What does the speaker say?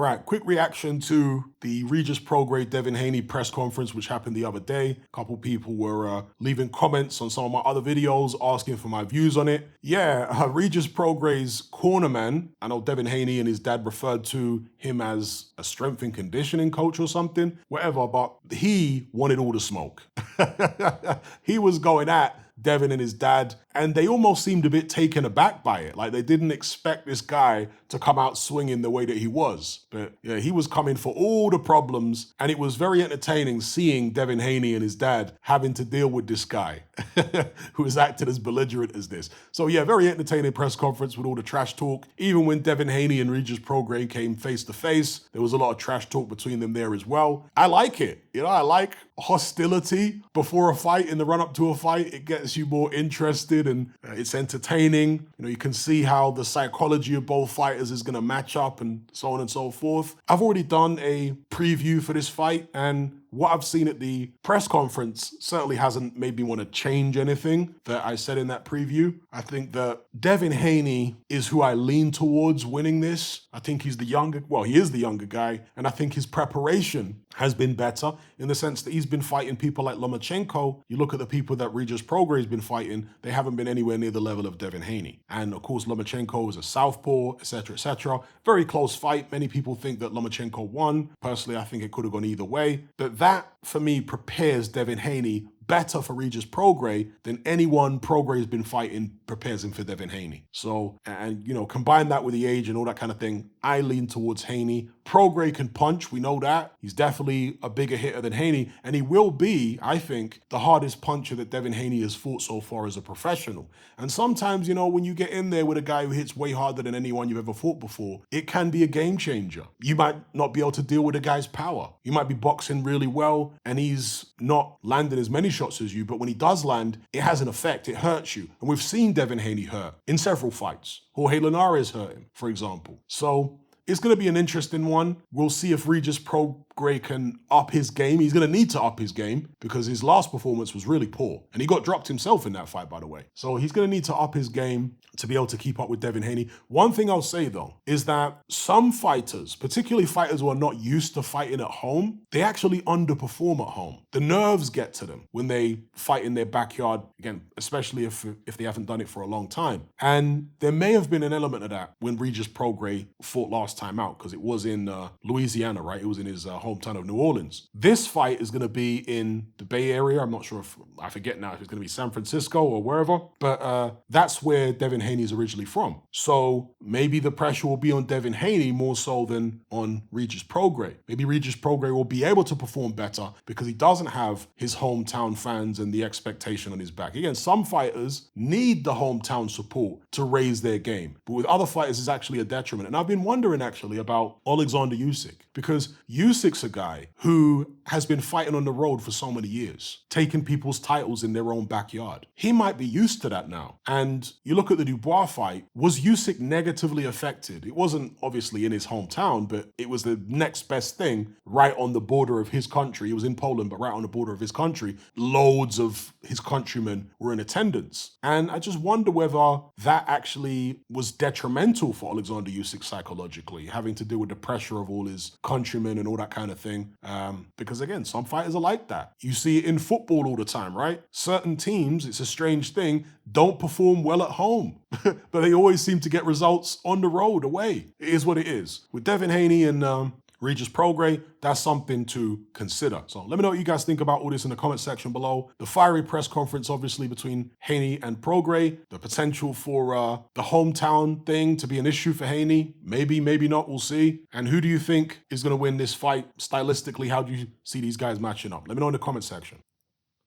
right. Quick reaction to the Regis Prograis Devin Haney press conference, which happened the other day. A couple people were leaving comments on some of my other videos, asking for my views on it. Yeah, Regis Prograis' cornerman, I know Devin Haney and his dad referred to him as a strength and conditioning coach or something, whatever, but he wanted all the smoke. He was going at Devin and his dad, and they almost seemed a bit taken aback by it. Like they didn't expect this guy to come out swinging the way that he was. But yeah, he was coming for all the problems, and it was very entertaining seeing Devin Haney and his dad having to deal with this guy who is acted as belligerent as this. So yeah, very entertaining press conference with all the trash talk. Even when Devin Haney and Regis Prograis came face to face, there was a lot of trash talk between them there as well. I like it. You know, I like hostility before a fight, in the run-up to a fight. It gets you more interested and it's entertaining. You know, you can see how the psychology of both fighters is going to match up and so on and so forth. I've already done a preview for this fight, and what I've seen at the press conference certainly hasn't made me want to change anything that I said in that preview. I think that Devin Haney is who I lean towards winning this. I think he's the younger, well, he is the younger guy, and I think his preparation has been better in the sense that he's been fighting people like Lomachenko. You look at the people that Regis Prograis has been fighting, they haven't been anywhere near the level of Devin Haney. And of course, Lomachenko is a southpaw, etc., etc. Very close fight. Many people think that Lomachenko won. Personally, I think it could have gone either way. But that, for me, prepares Devin Haney better for Regis Prograis than anyone Prograis has been fighting prepares him for Devin Haney. So, and you know, combine that with the age and all that kind of thing, I lean towards Haney. Prograis can punch, we know that. He's definitely a bigger hitter than Haney, and he will be, I think, the hardest puncher that Devin Haney has fought so far as a professional. And sometimes, you know, when you get in there with a guy who hits way harder than anyone you've ever fought before, it can be a game changer. You might not be able to deal with a guy's power. You might be boxing really well, and he's not landing as many shots as you, but when he does land, it has an effect. It hurts you. And we've seen Devin Haney hurt in several fights. Jorge Linares hurt him, for example. So it's going to be an interesting one. We'll see if Regis Prograis can up his game. He's going to need to up his game because his last performance was really poor. And he got dropped himself in that fight, by the way. So he's going to need to up his game to be able to keep up with Devin Haney. One thing I'll say, though, is that some fighters, particularly fighters who are not used to fighting at home, they actually underperform at home. The nerves get to them when they fight in their backyard, again, especially if they haven't done it for a long time. And there may have been an element of that when Regis Prograis fought last time out, because it was in Louisiana, right? It was in his hometown of New Orleans. This fight is going to be in the Bay Area. I'm not sure if, I forget now if it's going to be San Francisco or wherever, but that's where Devin Haney is originally from. So maybe the pressure will be on Devin Haney more so than on Regis Prograis. Maybe Regis Prograis will be able to perform better because he doesn't have his hometown fans and the expectation on his back. Again, some fighters need the hometown support to raise their game, but with other fighters, it's actually a detriment. And I've been wondering actually about Alexander Usyk, because Usyk's a guy who has been fighting on the road for so many years, taking people's titles in their own backyard. He might be used to that now. And you look at the Dubois fight, was Usyk negatively affected? It wasn't obviously in his hometown, but it was the next best thing right on the border of his country. He was in Poland, but right on the border of his country. Loads of his countrymen were in attendance. And I just wonder whether that actually was detrimental for Alexander Usyk psychologically, having to deal with the pressure of all his countrymen and all that kind of thing. Because again, some fighters are like that. You see it in football all the time, right? Certain teams, it's a strange thing, don't perform well at home, but they always seem to get results on the road away. It is what it is. With Devin Haney and Regis Prograis, that's something to consider. So let me know what you guys think about all this in the comment section below. The fiery press conference, obviously, between Haney and Prograis. The potential for the hometown thing to be an issue for Haney. Maybe, maybe not, we'll see. And who do you think is going to win this fight stylistically? How do you see these guys matching up? Let me know in the comment section.